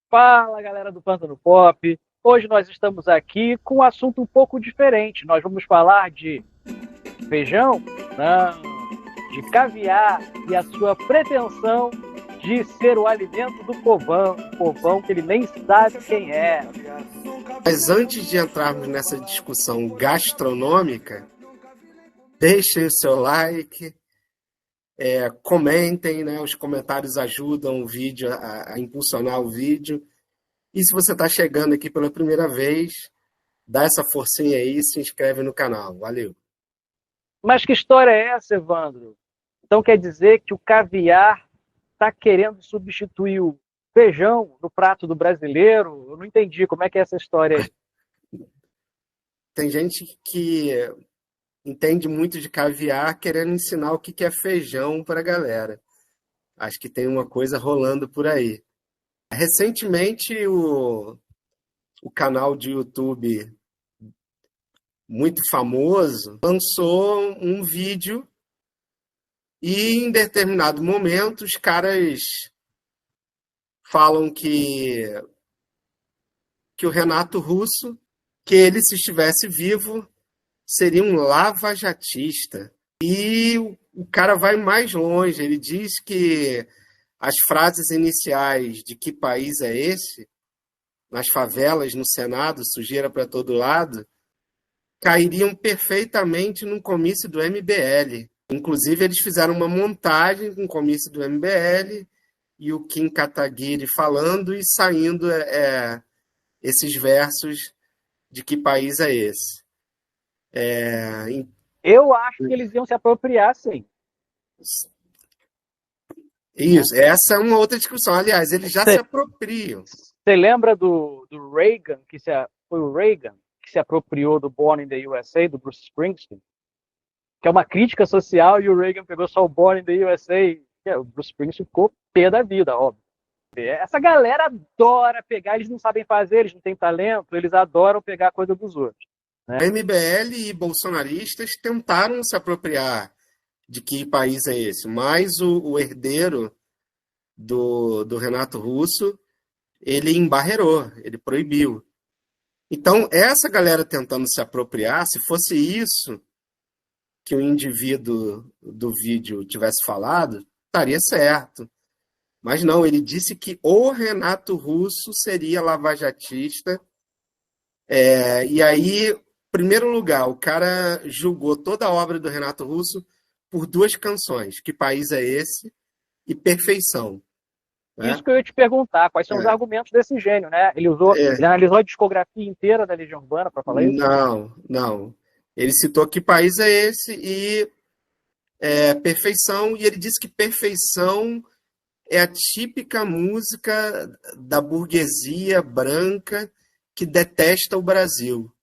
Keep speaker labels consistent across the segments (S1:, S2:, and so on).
S1: Fala, galera do Pântano Pop. Hoje nós estamos aqui com um assunto um pouco diferente. Nós vamos falar de feijão? Não. De caviar e a sua pretensão de ser o alimento do povão. Um povão que ele nem sabe quem é.
S2: Mas antes de entrarmos nessa discussão gastronômica, deixem o seu like, comentem, né? Os comentários ajudam o vídeo a impulsionar o vídeo. E se você está chegando aqui pela primeira vez, dá essa forcinha aí e se inscreve no canal. Valeu!
S1: Mas que história é essa, Evandro? Então quer dizer que o caviar está querendo substituir o feijão no prato do brasileiro? Eu não entendi como é que é essa história aí.
S2: Tem gente que entende muito de caviar querendo ensinar o que é feijão para a galera. Acho que tem uma coisa rolando por aí. Recentemente, o canal de YouTube muito famoso lançou um vídeo e em determinado momento os caras falam que o Renato Russo, que ele, se estivesse vivo, seria um lavajatista. E o cara vai mais longe, ele diz que as frases iniciais de "que país é esse?", nas favelas, no Senado, sujeira para todo lado, cairiam perfeitamente num comício do MBL. Inclusive, eles fizeram uma montagem com o comício do MBL e o Kim Kataguiri falando e saindo esses versos de "que país é esse?".
S1: Eu acho que eles iam se apropriar, sim.
S2: Isso, essa é uma outra discussão. Aliás, eles já se apropriam.
S1: Você lembra do Reagan, foi o Reagan que se apropriou do Born in the USA, do Bruce Springsteen? Que é uma crítica social, e o Reagan pegou só o Born in the USA. O Bruce Springsteen ficou pé da vida, óbvio. Essa galera adora pegar, eles não sabem fazer, eles não têm talento, eles adoram pegar a coisa dos outros. Né?
S2: MBL e bolsonaristas tentaram se apropriar de "que país é esse?", mas o herdeiro do Renato Russo, ele embarreirou, ele proibiu. Então, essa galera tentando se apropriar, se fosse isso que o indivíduo do vídeo tivesse falado, estaria certo. Mas não, ele disse que o Renato Russo seria lavajatista. E aí, em primeiro lugar, o cara julgou toda a obra do Renato Russo por duas canções: "Que país é esse?" e "Perfeição".
S1: Isso
S2: Né?
S1: que eu ia te perguntar, quais são os argumentos desse gênio, né? Ele analisou a discografia inteira da Legião Urbana para falar isso?
S2: Não. Ele citou "Que país é esse?" e "Perfeição", e ele disse que "Perfeição" é a típica música da burguesia branca que detesta o Brasil,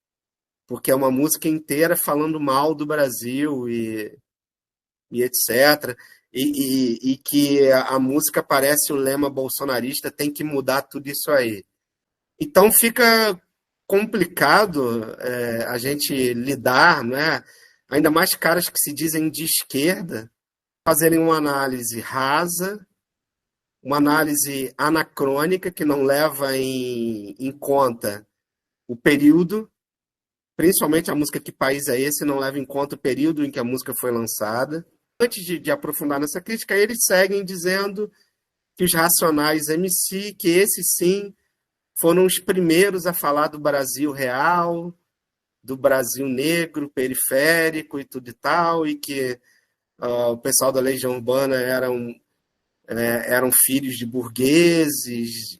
S2: porque é uma música inteira falando mal do Brasil e etc. E que a música parece o lema bolsonarista: tem que mudar tudo isso aí. Então fica complicado a gente lidar, né? Ainda mais caras que se dizem de esquerda, fazerem uma análise rasa, uma análise anacrônica que não leva em conta o período, principalmente a música "Que país é esse?" não leva em conta o período em que a música foi lançada. Antes de aprofundar nessa crítica, eles seguem dizendo que os Racionais MC, que esses sim foram os primeiros a falar do Brasil real, do Brasil negro, periférico e tudo e tal, e que o pessoal da Legião Urbana eram filhos de burgueses,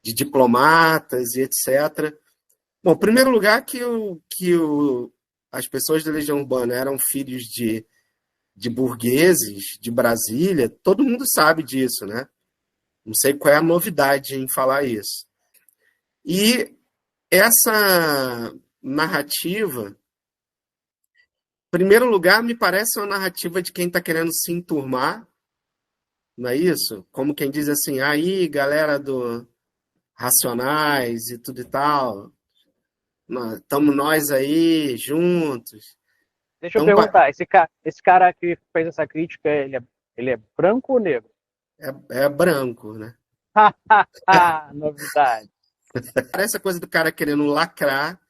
S2: de diplomatas e etc. Bom, em primeiro lugar, as pessoas da Legião Urbana eram filhos de burgueses de Brasília, todo mundo sabe disso, né? Não sei qual é a novidade em falar isso. E essa narrativa, em primeiro lugar, me parece uma narrativa de quem está querendo se enturmar, não é isso? Como quem diz assim: aí, galera do Racionais e tudo e tal, estamos nós aí juntos.
S1: Deixa eu
S2: Então,
S1: perguntar, esse cara que fez essa crítica, ele é branco ou negro?
S2: é branco, né?
S1: Novidade.
S2: Parece a coisa do cara querendo lacrar,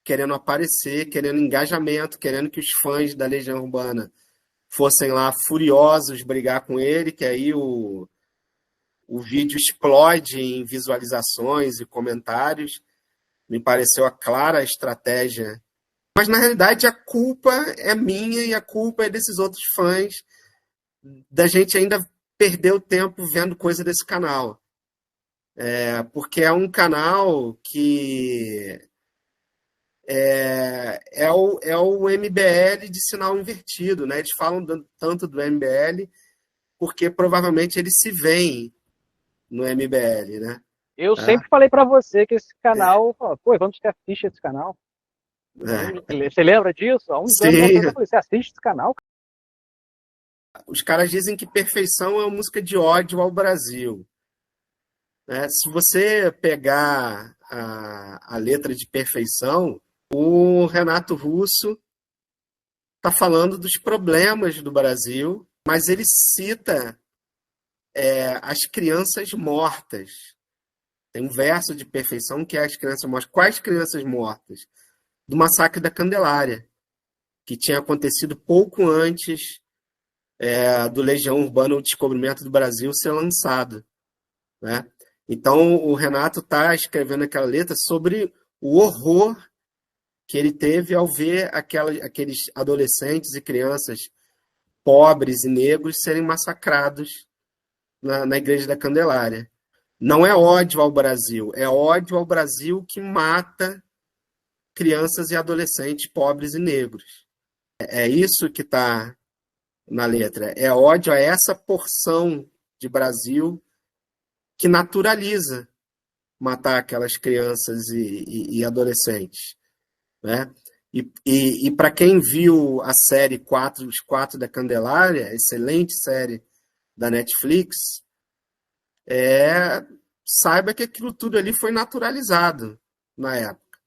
S2: querendo aparecer, querendo engajamento, querendo que os fãs da Legião Urbana fossem lá furiosos brigar com ele, que aí o vídeo explode em visualizações e comentários. Me pareceu a clara estratégia. Mas, na realidade, a culpa é minha e a culpa é desses outros fãs, da gente ainda perder o tempo vendo coisa desse canal. Porque é um canal que é o MBL de sinal invertido, né? Eles falam tanto do MBL porque provavelmente eles se veem no MBL, né?
S1: Eu
S2: Tá?
S1: sempre falei pra você que esse canal, pô, vamos ter a ficha desse canal. Você lembra disso? Há uns anos atrás eu
S2: Sim,
S1: falei, você assiste esse canal?
S2: os caras dizem que Perfeição é uma música de ódio ao Brasil. Né? Se você pegar a letra de Perfeição, o Renato Russo está falando dos problemas do Brasil, mas ele cita as crianças mortas. Tem um verso de Perfeição que é as crianças mortas. Quais crianças mortas? Do massacre da Candelária, que tinha acontecido pouco antes do Legião Urbana, o Descobrimento do Brasil, ser lançado. Né? Então, o Renato está escrevendo aquela letra sobre o horror que ele teve ao ver aqueles adolescentes e crianças pobres e negros serem massacrados na Igreja da Candelária. Não é ódio ao Brasil, é ódio ao Brasil que mata crianças e adolescentes pobres e negros. É isso que está na letra. É ódio a essa porção de Brasil que naturaliza matar aquelas crianças e adolescentes. Né? E para quem viu a série Os Quatro da Candelária, excelente série da Netflix, saiba que aquilo tudo ali foi naturalizado na época.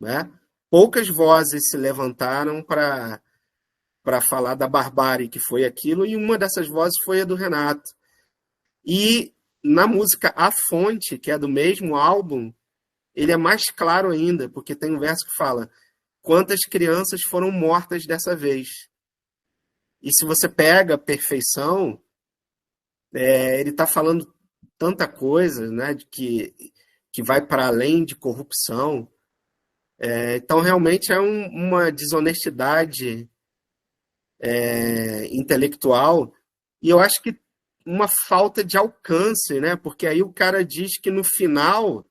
S2: Né? Poucas vozes se levantaram para falar da barbárie que foi aquilo, e uma dessas vozes foi a do Renato. E na música A Fonte, que é do mesmo álbum, ele é mais claro ainda, porque tem um verso que fala: quantas crianças foram mortas dessa vez? E se você pega Perfeição, ele está falando tanta coisa, né, que vai para além de corrupção. Então, realmente é uma desonestidade intelectual, e eu acho que uma falta de alcance, né? Porque aí o cara diz que no final,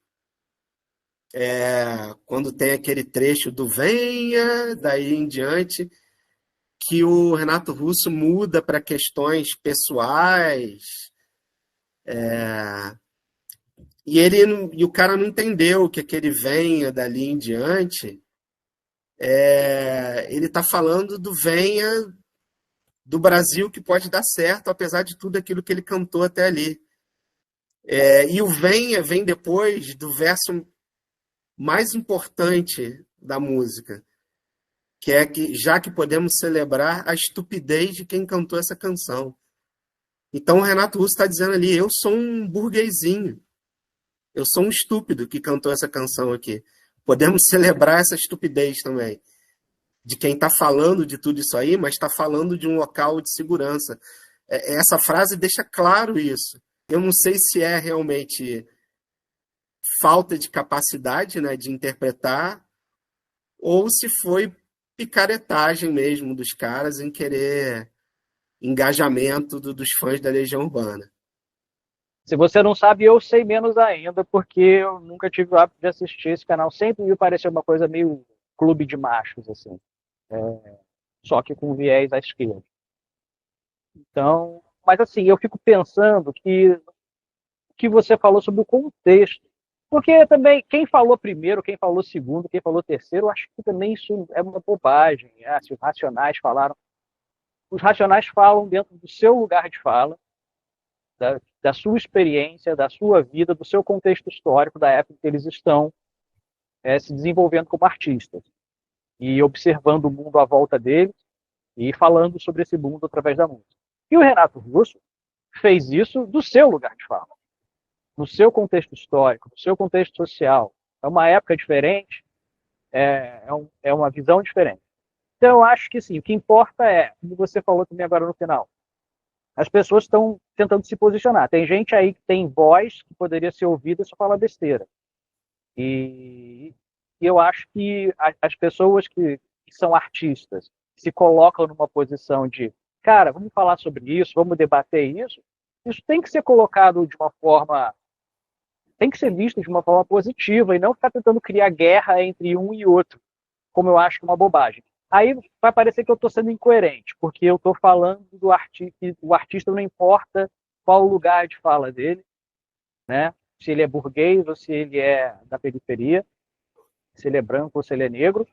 S2: quando tem aquele trecho do venha, daí em diante, que o Renato Russo muda para questões pessoais, e o cara não entendeu que aquele venha dali em diante, ele está falando do venha do Brasil que pode dar certo, apesar de tudo aquilo que ele cantou até ali. E o venha vem depois do verso mais importante da música, que é que já que podemos celebrar a estupidez de quem cantou essa canção. Então o Renato Russo está dizendo ali: eu sou um burguesinho, eu sou um estúpido que cantou essa canção aqui. Podemos celebrar essa estupidez também, de quem está falando de tudo isso aí, mas está falando de um local de segurança. Essa frase deixa claro isso. Eu não sei se é realmente falta de capacidade, né, de interpretar, ou se foi picaretagem mesmo dos caras em querer engajamento dos fãs da Legião Urbana.
S1: Se você não sabe, eu sei menos ainda, porque eu nunca tive o hábito de assistir esse canal. Sempre me pareceu uma coisa meio clube de machos, assim. Só que com viés à esquerda. Então, mas assim, eu fico pensando que você falou sobre o contexto. Porque também, quem falou primeiro, quem falou segundo, quem falou terceiro, eu acho que também isso é uma bobagem. Se os Racionais falaram. Os Racionais falam dentro do seu lugar de fala, da sua experiência, da sua vida, do seu contexto histórico, da época que eles estão se desenvolvendo como artistas. E observando o mundo à volta deles e falando sobre esse mundo através da música. E o Renato Russo fez isso do seu lugar de fala. no seu contexto histórico, no seu contexto social, é uma época diferente, é uma visão diferente. Então, eu acho que sim, o que importa é, como você falou também agora no final, as pessoas estão tentando se posicionar. Tem gente aí que tem voz que poderia ser ouvida e só fala besteira. E eu acho que as pessoas que são artistas se colocam numa posição de, cara, vamos falar sobre isso, vamos debater isso tem que ser colocado de uma forma, tem que ser visto de uma forma positiva e não ficar tentando criar guerra entre um e outro, como eu acho que é uma bobagem. Aí vai parecer que eu estou sendo incoerente, porque eu estou falando do artista, o artista não importa qual o lugar de fala dele, né? Se ele é burguês ou se ele é da periferia, se ele é branco ou se ele é negro,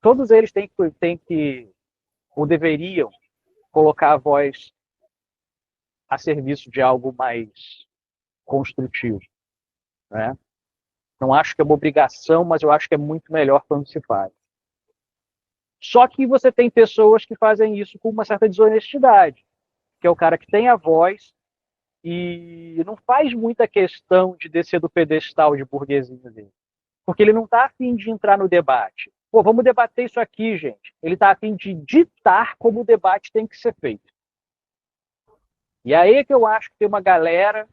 S1: todos eles têm que ou deveriam colocar a voz a serviço de algo mais construtivo, né? Não acho que é uma obrigação, mas eu acho que é muito melhor quando se faz. Só que você tem pessoas que fazem isso com uma certa desonestidade, que é o cara que tem a voz e não faz muita questão de descer do pedestal de burguesinho dele. Porque ele não está afim de entrar no debate. Pô, vamos debater isso aqui, gente. Ele está afim de ditar como o debate tem que ser feito. E aí é que eu acho que tem uma galera,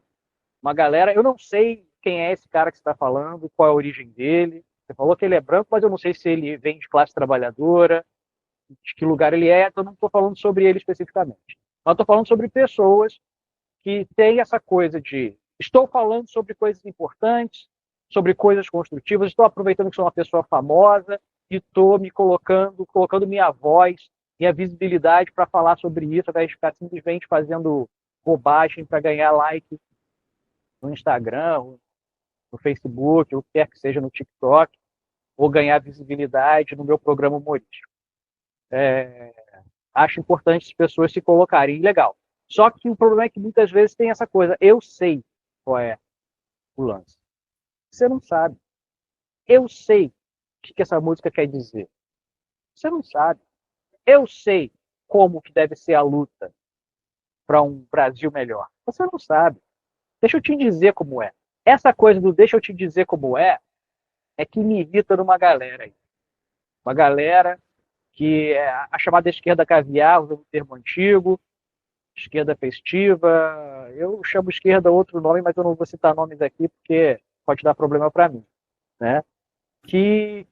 S1: eu não sei quem é esse cara que você está falando, qual é a origem dele. Você falou que ele é branco, mas eu não sei se ele vem de classe trabalhadora, de que lugar ele é, então eu não estou falando sobre ele especificamente. Mas estou falando sobre pessoas que têm essa coisa de estou falando sobre coisas importantes, sobre coisas construtivas, estou aproveitando que sou uma pessoa famosa e estou me colocando minha voz, minha visibilidade para falar sobre isso, ao invés de ficar simplesmente fazendo bobagem para ganhar like no Instagram, no Facebook, ou quer que seja no TikTok, ou ganhar visibilidade no meu programa humorístico. Acho importante as pessoas se colocarem. Legal. Só que o problema é que muitas vezes tem essa coisa. Eu sei qual é o lance. Você não sabe. Eu sei o que essa música quer dizer. Você não sabe. Eu sei como que deve ser a luta para um Brasil melhor. Você não sabe. Deixa eu te dizer como é. Essa coisa do deixa eu te dizer como é que me irrita numa galera aí. Uma galera que é a chamada esquerda caviar, usando um termo antigo, esquerda festiva. Eu chamo esquerda outro nome, mas eu não vou citar nomes aqui porque pode dar problema para mim, né? Que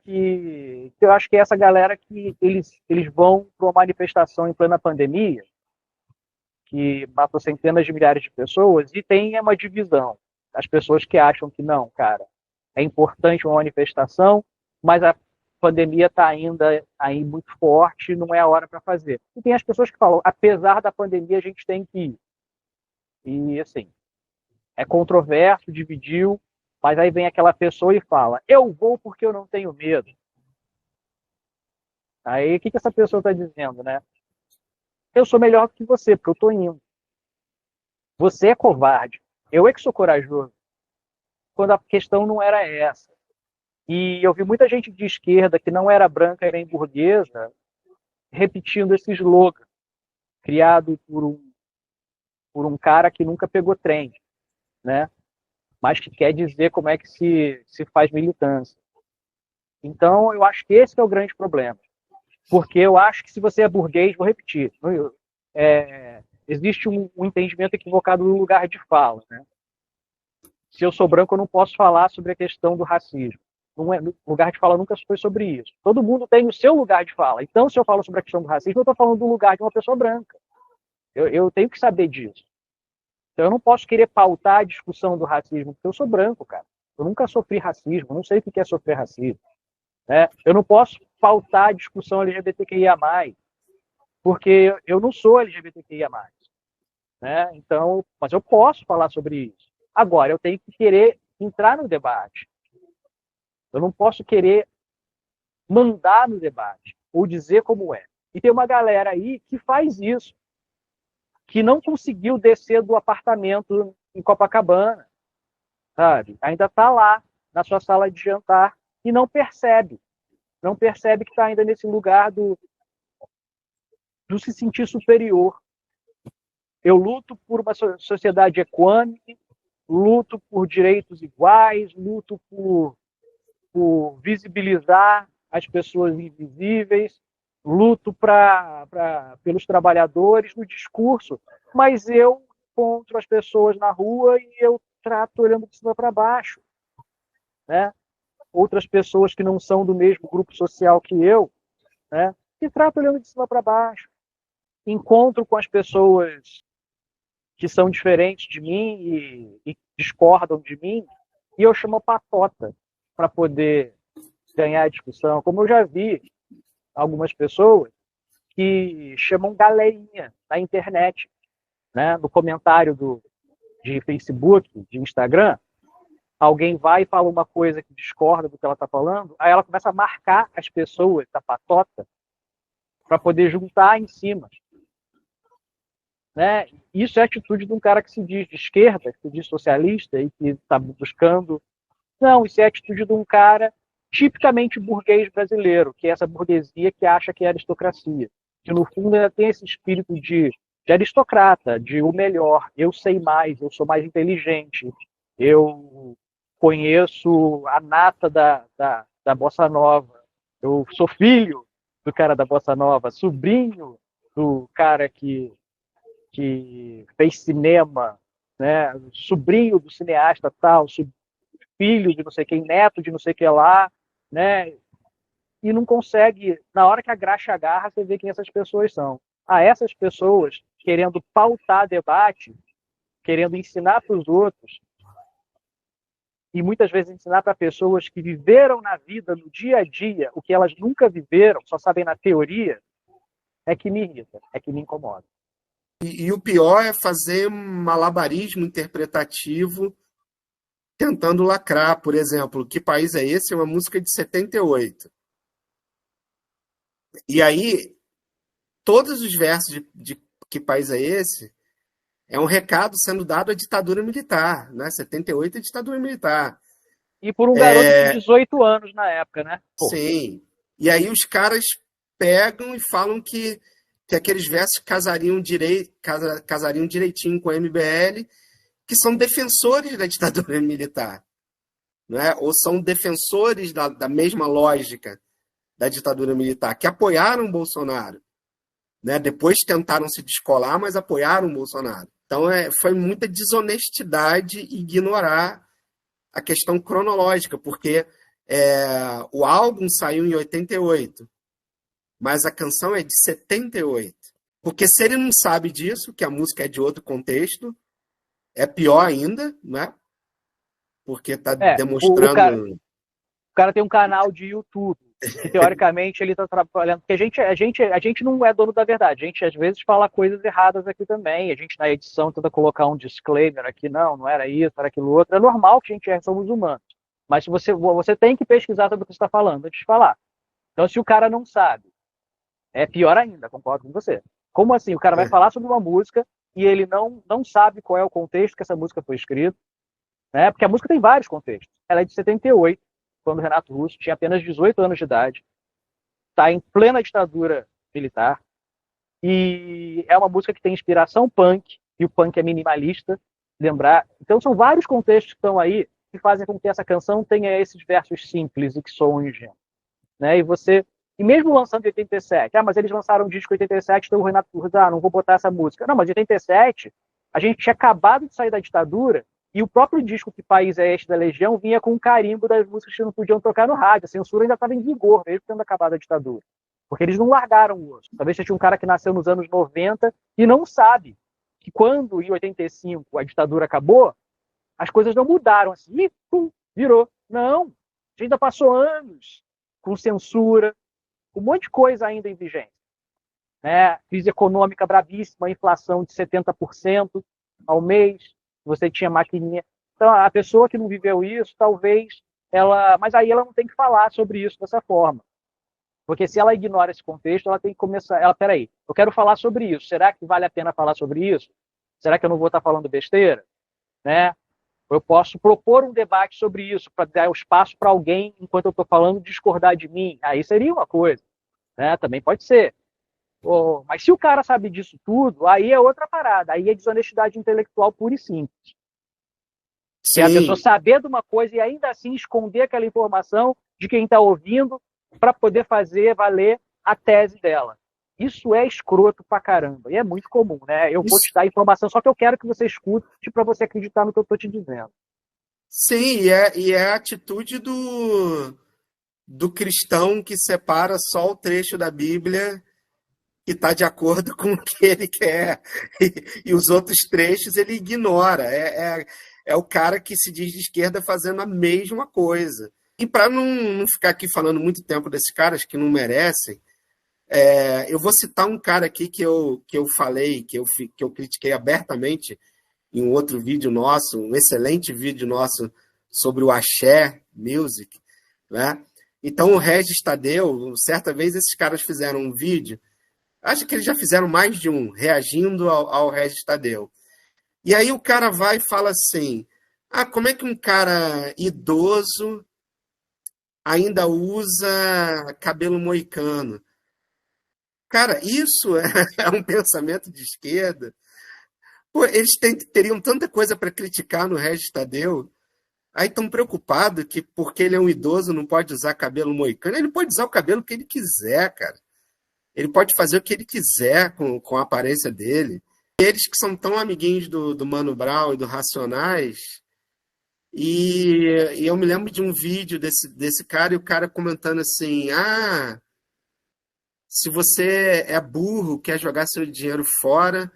S1: eu acho que é essa galera que eles vão para uma manifestação em plena pandemia, que matou centenas de milhares de pessoas, e tem uma divisão. As pessoas que acham que não, cara, é importante uma manifestação, mas a pandemia está ainda aí muito forte, não é a hora para fazer. E tem as pessoas que falam, apesar da pandemia, a gente tem que ir. E, assim, é controverso, dividiu, mas aí vem aquela pessoa e fala, eu vou porque eu não tenho medo. Aí, o que essa pessoa está dizendo, né? Eu sou melhor que você, porque eu estou indo. Você é covarde. Eu é que sou corajoso. Quando a questão não era essa. E eu vi muita gente de esquerda que não era branca e nem burguesa repetindo esse slogan criado por um cara que nunca pegou trem, né? Mas que quer dizer como é que se faz militância. Então, eu acho que esse é o grande problema. Porque eu acho que se você é burguês, vou repetir, existe um entendimento equivocado do lugar de fala, né? Se eu sou branco, eu não posso falar sobre a questão do racismo. Não é, o lugar de fala nunca foi sobre isso. Todo mundo tem o seu lugar de fala. Então, se eu falo sobre a questão do racismo, eu estou falando do lugar de uma pessoa branca. Eu tenho que saber disso. Então, eu não posso querer pautar a discussão do racismo, porque eu sou branco, cara. Eu nunca sofri racismo, não sei o que é sofrer racismo. Né? Eu não posso pautar a discussão LGBTQIA+, porque eu não sou LGBTQIA+. Né? Então, mas eu posso falar sobre isso. Agora, eu tenho que querer entrar no debate. Eu não posso querer mandar no debate ou dizer como é. E tem uma galera aí que faz isso, que não conseguiu descer do apartamento em Copacabana, sabe? Ainda está lá na sua sala de jantar e não percebe que está ainda nesse lugar do se sentir superior. Eu luto por uma sociedade equânime, luto por direitos iguais, luto por visibilizar as pessoas invisíveis, luto pelos trabalhadores no discurso, mas eu encontro as pessoas na rua e eu trato olhando de cima para baixo, né? Outras pessoas que não são do mesmo grupo social que eu, né? E trato olhando de cima para baixo. Encontro com as pessoas que são diferentes de mim e discordam de mim, e eu chamo a patota para poder ganhar a discussão. Como eu já vi algumas pessoas que chamam galerinha na internet, né? No comentário de Facebook, de Instagram, alguém vai e fala uma coisa que discorda do que ela está falando, aí ela começa a marcar as pessoas da patota para poder juntar em cima. Né? Isso é a atitude de um cara que se diz de esquerda, que se diz socialista e que está buscando. Não, isso é a atitude de um cara tipicamente burguês brasileiro, que é essa burguesia que acha que é aristocracia. Que no fundo ainda tem esse espírito de aristocrata, de o melhor, eu sei mais, eu sou mais inteligente, eu conheço a nata da Bossa Nova, eu sou filho do cara da Bossa Nova, sobrinho do cara que fez cinema, né? Sobrinho do cineasta tal, filho de não sei quem, neto de não sei que lá, né? E não consegue, na hora que a graxa agarra, você vê quem essas pessoas são. Essas pessoas querendo pautar debate, querendo ensinar para os outros, e muitas vezes ensinar para pessoas que viveram na vida, no dia a dia, o que elas nunca viveram, só sabem na teoria, é que me irrita, é que me incomoda.
S2: E o pior é fazer malabarismo interpretativo tentando lacrar. Por exemplo, Que País é Esse? É uma música de 78. E aí, todos os versos de Que País é Esse? É um recado sendo dado à ditadura militar, né? 78 é ditadura militar.
S1: E por um garoto de 18 anos na época, né?
S2: Pô. Sim. E aí os caras pegam e falam que aqueles versos casariam direitinho com a MBL, que são defensores da ditadura militar, né? Ou são defensores da mesma lógica da ditadura militar, que apoiaram o Bolsonaro. Né? Depois tentaram se descolar, mas apoiaram o Bolsonaro. Então foi muita desonestidade ignorar a questão cronológica, porque o álbum saiu em 88, mas a canção é de 78. Porque se ele não sabe disso, que a música é de outro contexto, é pior ainda, né? Porque está demonstrando...
S1: O cara tem um canal de YouTube, que teoricamente ele está trabalhando, porque a gente não é dono da verdade, a gente às vezes fala coisas erradas aqui também, a gente na edição tenta colocar um disclaimer aqui, não era isso, era aquilo outro, é normal que a gente somos humanos, mas você tem que pesquisar sobre o que você está falando antes de falar. Então se o cara não sabe, é pior ainda, concordo com você. Como assim? O cara vai falar sobre uma música e ele não sabe qual é o contexto que essa música foi escrita, né? Porque a música tem vários contextos. Ela é de 78, quando o Renato Russo tinha apenas 18 anos de idade, está em plena ditadura militar, e é uma música que tem inspiração punk, e o punk é minimalista, lembrar. Então são vários contextos que estão aí que fazem com que essa canção tenha esses versos simples e que soam ingênuos. Né? E mesmo lançando em 87, mas eles lançaram um disco em 87, então o Renato Russo, não vou botar essa música. Não, mas em 87, a gente tinha acabado de sair da ditadura, e o próprio disco Que País é Este da Legião vinha com um carimbo das músicas que não podiam tocar no rádio. A censura ainda estava em vigor, mesmo tendo acabado a ditadura. Porque eles não largaram o osso. Talvez seja um cara que nasceu nos anos 90 e não sabe que quando, em 85, a ditadura acabou, as coisas não mudaram assim. E pum, virou. Não. A gente ainda passou anos com censura, um monte de coisa ainda em vigência. Né? Crise econômica bravíssima, inflação de 70% ao mês. Você tinha maquininha. Então, a pessoa que não viveu isso, talvez ela... Mas aí ela não tem que falar sobre isso dessa forma. Porque se ela ignora esse contexto, ela tem que começar... Peraí, eu quero falar sobre isso. Será que vale a pena falar sobre isso? Será que eu não vou estar falando besteira? Né? Eu posso propor um debate sobre isso, para dar espaço para alguém, enquanto eu estou falando, discordar de mim. Aí seria uma coisa. Né? Também pode ser. Mas se o cara sabe disso tudo, aí é outra parada. Aí é desonestidade intelectual pura e simples. Que é a pessoa
S2: Sim,
S1: saber de uma coisa e ainda assim esconder aquela informação de quem está ouvindo para poder fazer valer a tese dela. Isso é escroto pra caramba. E é muito comum, né? Eu vou te
S2: isso,
S1: dar informação, só que eu quero que você escute para você acreditar no que eu estou te dizendo.
S2: sim, e é a atitude do cristão que separa só o trecho da Bíblia que está de acordo com o que ele quer. E os outros trechos ele ignora. É o cara que se diz de esquerda fazendo a mesma coisa. E para não ficar aqui falando muito tempo desses caras que não merecem, eu vou citar um cara aqui que eu falei, que eu critiquei abertamente em um outro vídeo nosso, um excelente vídeo nosso sobre o Axé Music, né? Então o Regis Tadeu, certa vez esses caras fizeram um vídeo, acho que eles já fizeram mais de um, reagindo ao Regis Tadeu. E aí o cara vai e fala assim, como é que um cara idoso ainda usa cabelo moicano? Cara, isso é um pensamento de esquerda. Pô, eles teriam tanta coisa para criticar no Regis Tadeu. Aí estão preocupados que porque ele é um idoso não pode usar cabelo moicano. Ele pode usar o cabelo que ele quiser, cara. Ele pode fazer o que ele quiser com a aparência dele. Eles que são tão amiguinhos do Mano Brown e do Racionais. E eu me lembro de um vídeo desse cara e o cara comentando assim: se você é burro, quer jogar seu dinheiro fora,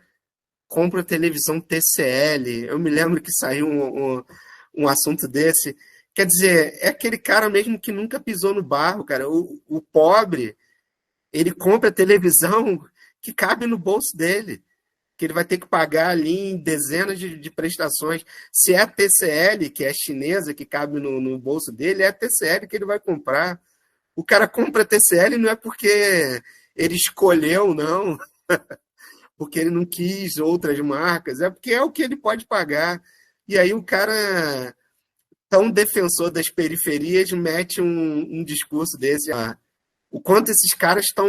S2: compra televisão TCL. Eu me lembro que saiu um assunto desse. Quer dizer, é aquele cara mesmo que nunca pisou no barro, cara. O pobre, ele compra televisão que cabe no bolso dele, que ele vai ter que pagar ali em dezenas de prestações. Se é a TCL, que é chinesa, que cabe no bolso dele, é a TCL que ele vai comprar. O cara compra a TCL não é porque ele escolheu, não, porque ele não quis outras marcas, é porque é o que ele pode pagar. E aí o cara, tão defensor das periferias, mete um discurso desse. O quanto esses caras estão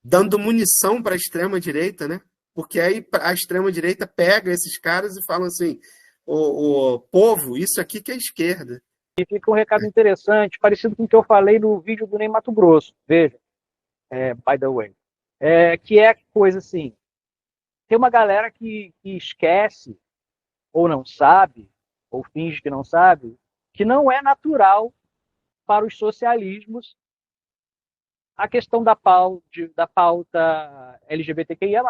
S2: dando munição para a extrema-direita, né? Porque aí a extrema-direita pega esses caras e fala assim: o povo, isso aqui que é esquerda.
S1: E fica um recado interessante, parecido com o que eu falei no vídeo do Ney Mato Grosso. Veja, by the way. Que é coisa assim, tem uma galera que esquece, ou não sabe, ou finge que não sabe, que não é natural para os socialismos a questão da pauta LGBTQIA+,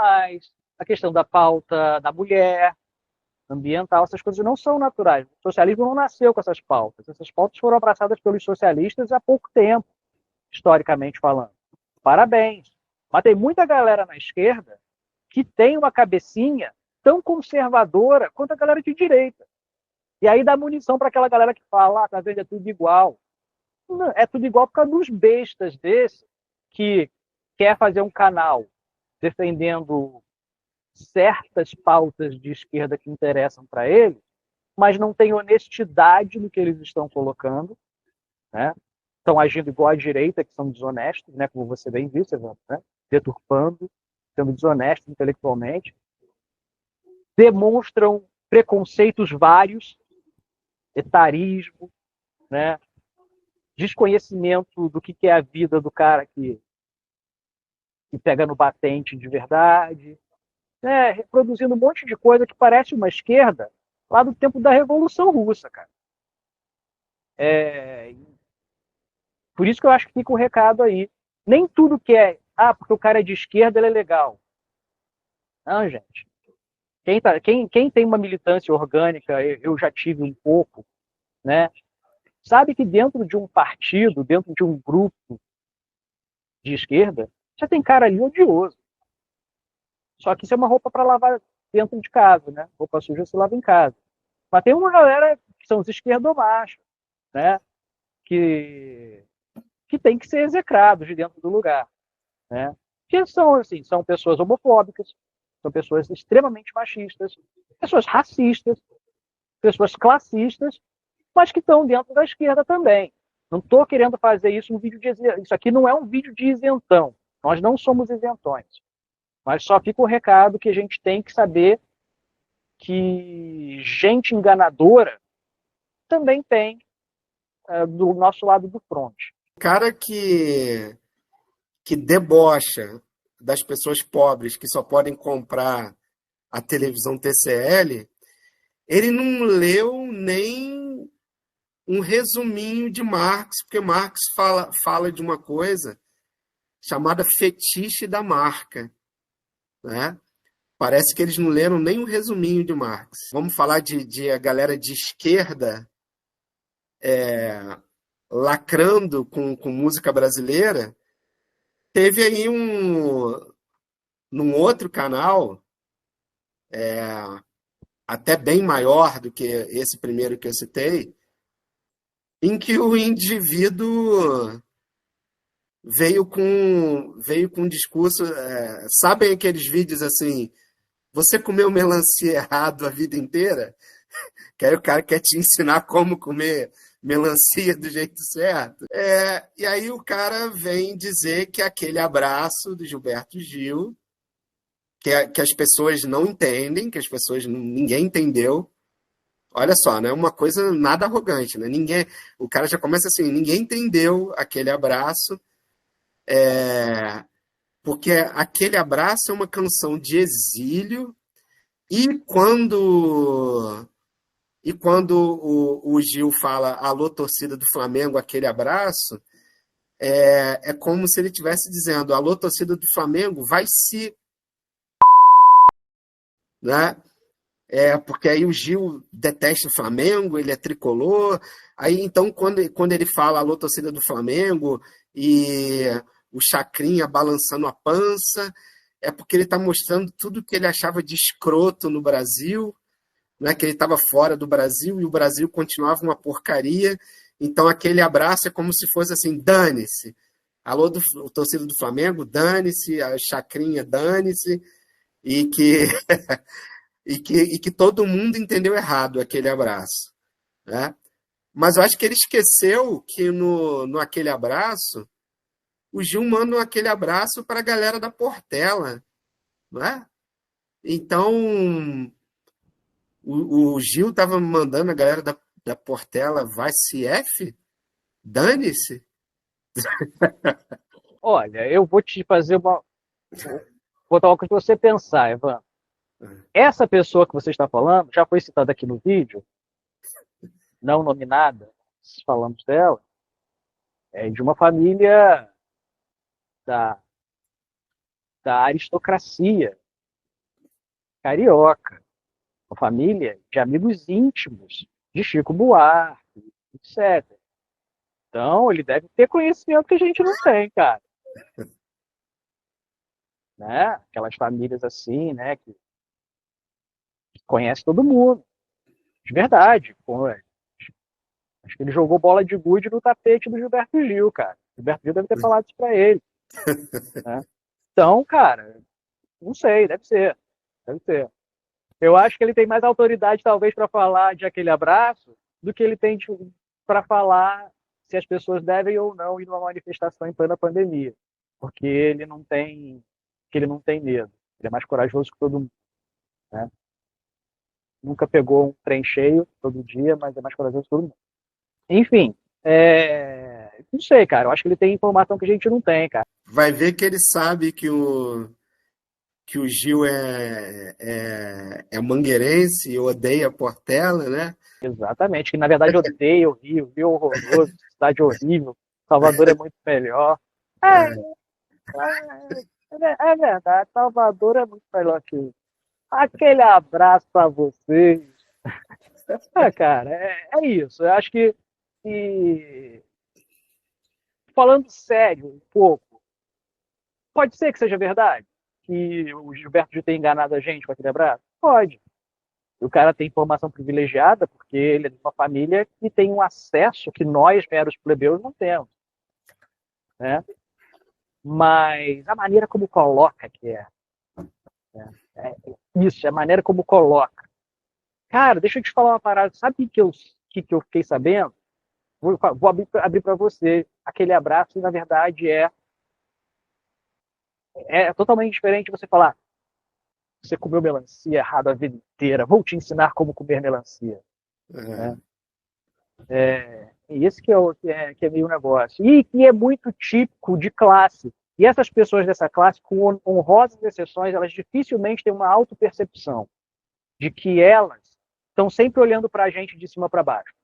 S1: a questão da pauta da mulher, ambiental, essas coisas não são naturais. O socialismo não nasceu com essas pautas. Essas pautas foram abraçadas pelos socialistas há pouco tempo, historicamente falando. Parabéns. Mas tem muita galera na esquerda que tem uma cabecinha tão conservadora quanto a galera de direita. E aí dá munição para aquela galera que fala, tá vendo, é tudo igual. Não, é tudo igual por causa dos bestas desse que quer fazer um canal defendendo certas pautas de esquerda que interessam para eles, mas não tem honestidade no que eles estão colocando, né? Estão agindo igual à direita, que são desonestos, né? Como você bem disse, né? Deturpando, sendo desonestos intelectualmente, demonstram preconceitos vários, etarismo, né? Desconhecimento do que é a vida do cara que pega no batente de verdade, né? Reproduzindo um monte de coisa que parece uma esquerda lá do tempo da Revolução Russa, cara. É, por isso que eu acho que fica o recado aí. Nem tudo que porque o cara é de esquerda, ele é legal. Não, gente. Quem tem uma militância orgânica, eu já tive um pouco, né? Sabe que dentro de um partido, dentro de um grupo de esquerda, já tem cara ali odioso. Só que isso é uma roupa para lavar dentro de casa, né? Roupa suja se lava em casa. Mas tem uma galera que são os esquerdomachos, né? Que, que tem que ser execrados de dentro do lugar, né? Que são, assim, são pessoas homofóbicas, são pessoas extremamente machistas, pessoas racistas, pessoas classistas, mas que estão dentro da esquerda também. Não estou querendo fazer isso um vídeo de isso aqui não é um vídeo de isentão. Nós não somos isentões. Mas só fica o recado que a gente tem que saber que gente enganadora também tem do nosso lado do front.
S2: O cara que debocha das pessoas pobres que só podem comprar a televisão TCL, ele não leu nem um resuminho de Marx, porque Marx fala de uma coisa chamada fetiche da marca, né? Parece que eles não leram nem um resuminho de Marx. Vamos falar de a galera de esquerda lacrando com música brasileira. Teve aí num outro canal, até bem maior do que esse primeiro que eu citei, em que o indivíduo veio com um discurso. Sabem aqueles vídeos assim, você comeu melancia errado a vida inteira? Que aí o cara quer te ensinar como comer melancia do jeito certo. E aí o cara vem dizer que aquele abraço do Gilberto Gil, que as pessoas não entendem, que as pessoas ninguém entendeu. Olha só, né? Uma coisa nada arrogante, né? O cara já começa assim, ninguém entendeu aquele abraço, porque aquele abraço é uma canção de exílio, e quando o Gil fala alô, torcida do Flamengo, aquele abraço, é como se ele estivesse dizendo alô, torcida do Flamengo, vai se... Né? Porque aí o Gil detesta o Flamengo, ele é tricolor. Aí então, quando ele fala alô, torcida do Flamengo, e o Chacrinha balançando a pança, é porque ele está mostrando tudo que ele achava de escroto no Brasil, né? Que ele estava fora do Brasil e o Brasil continuava uma porcaria. Então aquele abraço é como se fosse assim, dane-se. Alô, torcida do Flamengo, dane-se, a Chacrinha, dane-se, e que e que todo mundo entendeu errado aquele abraço, né? Mas eu acho que ele esqueceu que no aquele abraço, o Gil manda aquele abraço para a galera da Portela, né? Então, o Gil estava mandando a galera da Portela, vai se F? Dane-se?
S1: Olha, eu vou te fazer botar uma coisa para você pensar, Evan. Essa pessoa que você está falando, já foi citada aqui no vídeo, não nominada, falamos dela, é de uma família da, da aristocracia carioca, uma família de amigos íntimos de Chico Buarque, etc. Então, ele deve ter conhecimento que a gente não tem, cara. Né? Aquelas famílias assim, né, que conhece todo mundo. De verdade. Pô, acho que ele jogou bola de gude no tapete do Gilberto Gil, cara. O Gilberto Gil deve ter falado isso pra ele. Né? Então, cara, não sei, deve ser. Deve ser. Eu acho que ele tem mais autoridade, talvez, para falar de aquele abraço do que ele tem para falar se as pessoas devem ou não ir numa manifestação em plena pandemia. Porque ele não tem medo. Ele é mais corajoso que todo mundo. Né? Nunca pegou um trem cheio todo dia, mas é mais corajoso que todo mundo. Enfim, não sei, cara. Eu acho que ele tem informação que a gente não tem, cara.
S2: Vai ver que ele sabe que o Gil é mangueirense e odeia Portela, né?
S1: Exatamente. Que na verdade odeia o Rio, Rio horroroso, cidade horrível, Salvador é muito melhor. É verdade, Salvador é muito melhor que isso. Aquele abraço pra vocês. Cara, é isso. Eu acho que, falando sério um pouco, pode ser que seja verdade que o Gilberto de ter enganado a gente com aquele abraço? Pode. O cara tem informação privilegiada porque ele é de uma família que tem um acesso que nós, meros plebeus, não temos. Né? Mas a maneira como coloca que é isso, é a maneira como coloca. Cara, deixa eu te falar uma parada. Sabe que eu fiquei sabendo? Vou abrir para você. Aquele abraço, na verdade, é totalmente diferente de você falar você comeu melancia errado a vida inteira, vou te ensinar como comer melancia. Né? E esse que é meio negócio. E que é muito típico de classe. E essas pessoas dessa classe, com honrosas exceções, elas dificilmente têm uma autopercepção de que elas estão sempre olhando para a gente de cima para baixo.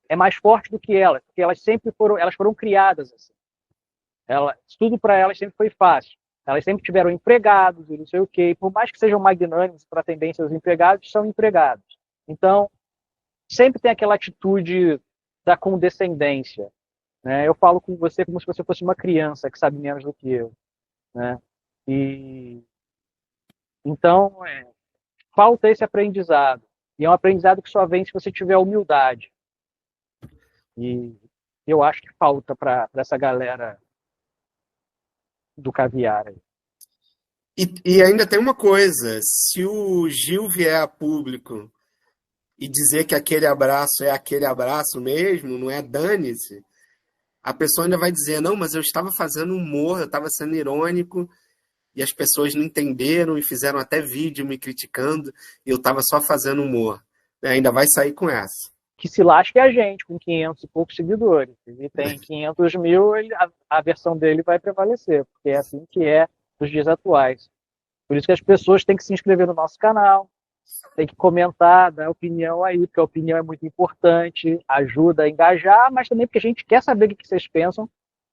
S1: É mais forte do que elas, porque elas foram criadas assim. Tudo para elas sempre foi fácil. Elas sempre tiveram empregados e não sei o quê. E por mais que sejam magnânimes para atender seus empregados, são empregados. Então, sempre tem aquela atitude da condescendência. Né? Eu falo com você como se você fosse uma criança que sabe menos do que eu. Né? E então, falta esse aprendizado. E é um aprendizado que só vem se você tiver humildade. E eu acho que falta para essa galera do caviar aí.
S2: E ainda tem uma coisa, se o Gil vier a público e dizer que aquele abraço é aquele abraço mesmo, não é dane-se, a pessoa ainda vai dizer, não, mas eu estava fazendo humor, eu estava sendo irônico, e as pessoas não entenderam e fizeram até vídeo me criticando, e eu estava só fazendo humor. Ainda vai sair com essa.
S1: Que se lasque a gente, com 500 e poucos seguidores. Ele tem 500 mil, a versão dele vai prevalecer, porque é assim que é nos dias atuais. Por isso que as pessoas têm que se inscrever no nosso canal, tem que comentar, dar opinião aí, porque a opinião é muito importante, ajuda a engajar, mas também porque a gente quer saber o que vocês pensam,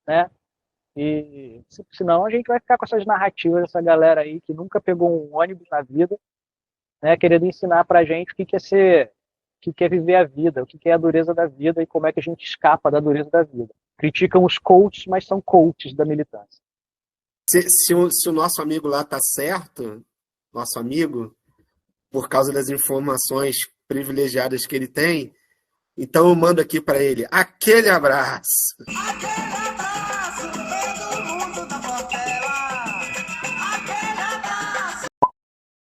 S1: né? E senão a gente vai ficar com essas narrativas dessa galera aí que nunca pegou um ônibus na vida, né? Querendo ensinar pra gente o que é ser, o que é viver a vida, o que é a dureza da vida e como é que a gente escapa da dureza da vida. Criticam os coaches, mas são coaches da militância.
S2: Se o nosso amigo lá tá certo, nosso amigo, por causa das informações privilegiadas que ele tem, então eu mando aqui para ele aquele abraço.